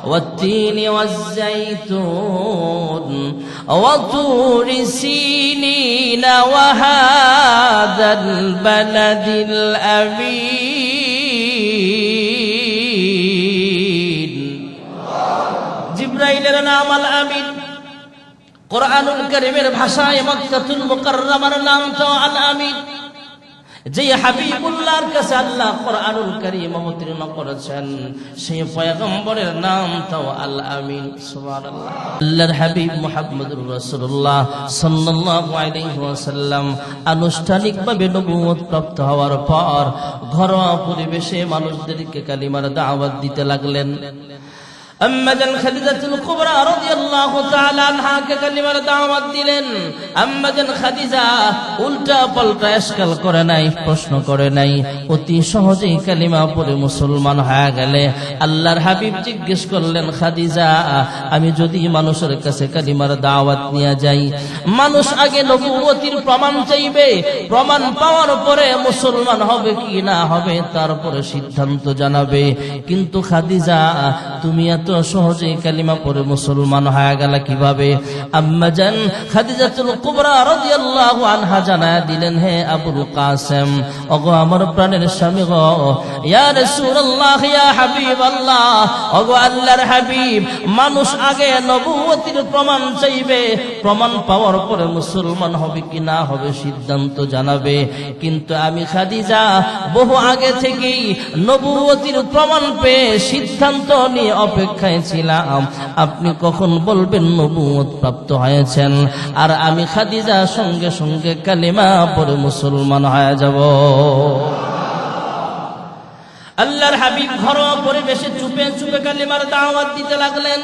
والتين والزيتون وطور سينين وهذا البلد الأمين জিবরাইলের নাম আল আমিন কোরআনুল কারীমের ভাষায় মক্কাতুল মুকাররমার নাম তো আল আমিন যে হাবিবুল্লাহর কাছে আল্লাহ কোরআনুল কারীম অবতীর্ণ করেছেন সেই পয়গম্বরের নাম তো আল আমিন সুবহানাল্লাহ আল্লাহর হাবিব মুহাম্মদুর রাসূলুল্লাহ সাল্লাল্লাহু আলাইহি ওয়াসাল্লাম আনুষ্ঠানিকভাবে নবুয়ত প্রাপ্ত হওয়ার পর ঘরোয়া পরিবেশে মানুষদেরকে কালিমার দাওয়াত দিতে লাগলেন আম্মা জান খাদিজাতুল কুবরা রাদিয়াল্লাহু তাআলা আনহা কে কালিমার দাওয়াত দিলেন আম্মা জান খাদিজা উল্টা পাল্টা ইশকাল করে নাই প্রশ্ন করে নাই অতি সহজেই কালিমা পড়ে মুসলমান হয়ে গেলে আল্লাহর হাবিব জিজ্ঞেস করলেন খাদিজা আমি যদি মানুষের কাছে কালিমার দাওয়াত নিয়ে যাই মানুষ আগে নবুয়তির প্রমাণ চাইবে প্রমাণ পাওয়ার পরে মুসলমান হবে কি না হবে তারপরে সিদ্ধান্ত জানাবে কিন্তু খাদিজা তুমি এত সহজে কালিমা পড়ে মুসলমান হয়ে গেল কিভাবে আম্মা জান খাদিজাতুল কুবরা রাদিয়াল্লাহু আনহা জানায়া দিলেন হে আবুল কাসেম ওগো আমার প্রাণের স্বামী গো ইয়া রাসূলুল্লাহ ইয়া হাবিবাল্লাহ ওগো আল্লাহর হাবিব মানুষ আগে নবুয়তির প্রমাণ চাইবে প্রমাণ পাওয়ার পরে মুসলমান হবে কি না হবে সিদ্ধান্ত জানাবে কিন্তু আমি খাদিজা বহু আগে থেকেই নবুয়তির প্রমাণ পেয়ে সিদ্ধান্ত নিয়ে অপেক্ষায় ছিলাম আপনি কখন বলবেন নবুয়ত প্রাপ্ত হয়েছেন আর আমি খাদিজা সঙ্গে সঙ্গে কালিমা পড়ে মুসলমান হয়ে যাব আল্লাহর হাবিব ঘরোয়া পরিবেশে চুপে চুপে কালিমার দাওয়াত দিতে লাগলেন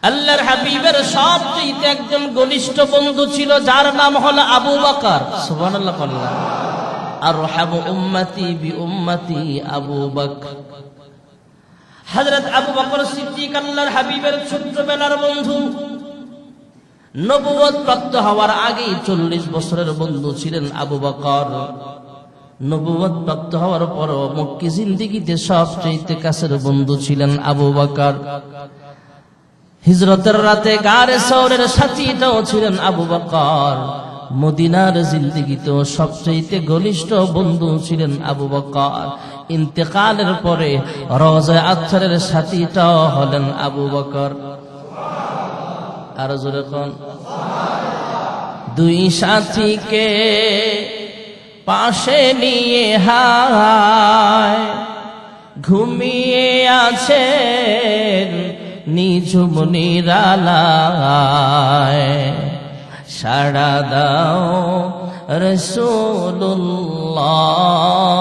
আল্লাহর হাবিবের সবচেয়ে একজন ঘনিষ্ঠ বন্ধু ছিল যার নাম হলো আবু বকর সুবহানাল্লাহ আরহামু উম্মতি বিউম্মতি আবু বকর হযরত আবু বকর সিদ্দিক আল্লাহর হাবিবের ছোটবেলার বন্ধু নবুয়ত প্রাপ্ত হওয়ার আগে 40 বছরের বন্ধু ছিলেন আবু বকর নবুয়ত প্রাপ্ত হওয়ার পর মক্কি জিন্দেগিতে সবচেয়ে কাছের বন্ধু ছিলেন আবু বকর হিজরতের রাতে গারে সওরের সাথীটাও ছিলেন আবু বকর মদিনার জিন্দেগিতেও সবচেয়ে ঘনিষ্ঠ বন্ধু ছিলেন আবু বকর ইন্তেকালের পরে রওজা আতহারের সাথীটাও হলেন আবু বকর আর জোরে কোন দুই সাথীকে পাশে নিয়ে হায় ঘুমিয়ে আছেন নিঝুম নিরালায় সাড়া দাও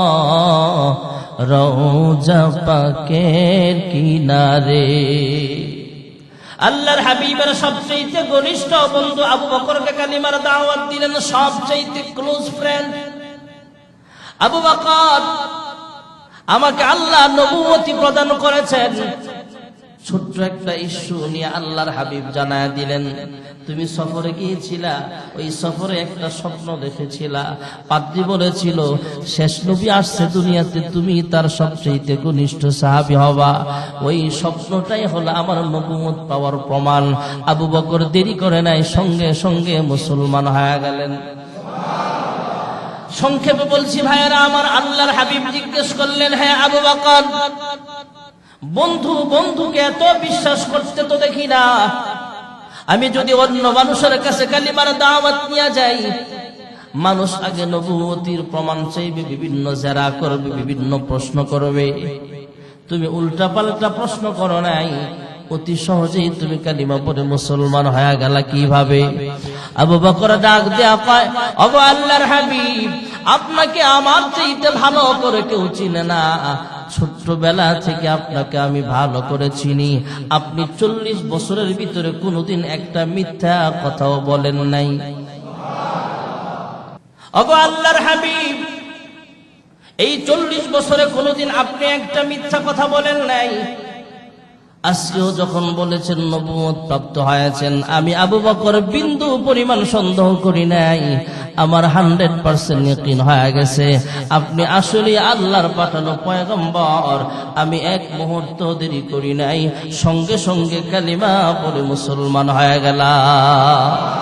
রাসূলুল্লাহ রওজা পাকের কিনারে আল্লাহর হাবিবের সবচেয়ে ঘনিষ্ঠ বন্ধু আবু বকরকে কালিমার দাওয়াত দিলেন সবচেয়ে ক্লোজ ফ্রেন্ড আবু বকর আমাকে আল্লাহ নবুয়তি প্রদান করেছেন ছোট্ট একটা ইস্যু নিয়ে আল্লাহর হাবিব জানায়া দিলেন তুমি সফরে গিয়েছিলা ওই সফরে একটা স্বপ্ন দেখেছিলা পাদ্রী বলেছিল শেষ নবী আসছে দুনিয়াতে তুমি তার সবচেয়ে ঘনিষ্ঠ সাহাবী হবা ওই স্বপ্নটাই হলো আমার নবুয়ত পাওয়ার প্রমাণ আবু বকর দেরি করে নাই সঙ্গে সঙ্গে মুসলমান হয়ে গেলেন সংক্ষেপে বলছি ভাইয়েরা আমার আল্লাহর হাবিব জিজ্ঞেস করলেন হে আবু বকর বন্ধু বন্ধুকে এত বিশ্বাস করতে তো দেখি না আমি যদি অন্য মানুষের কাছে কালিমার দাওয়াত নিয়ে যাই মানুষ আগে নবুয়তির প্রমাণ চাইবে বিভিন্ন জেরা করবে বিভিন্ন প্রশ্ন করবে তুমি উল্টা পাল্টা প্রশ্ন করো নাই অতি সহজেই তুমি কালিমা পড়ে মুসলমান হয়ে গেলা কিভাবে আবু বকর ডাক দেয়া কয় ওগো আল্লাহর হাবিব আপনাকে আমার চাইতে ভালো করে কেউ চিনে না ছোট্টবেলা থেকে আপনাকে আমি ভালো করে চিনি আপনি 40 বছরের ভিতরে কোনোদিন একটা মিথ্যা কথাও বলেন নাই ওগো আল্লাহর হাবিব এই 40 বছরে কোনোদিন আপনি একটা মিথ্যা কথা বলেন নাই আজকেও যখন বলেছেন নবুয়ত প্রাপ্ত হয়েছেন, আমি আবু বকর বিন্দু পরিমাণ সন্দেহ করি নাই। আমার 100% ইয়াকিন হয়ে গেছে আপনি আসলে আল্লাহর পাঠানো পয়গম্বর। আমি এক মুহূর্ত দেরি করি নাই, সঙ্গে সঙ্গে কালিমা পড়ে মুসলমান হয়ে গেলাম।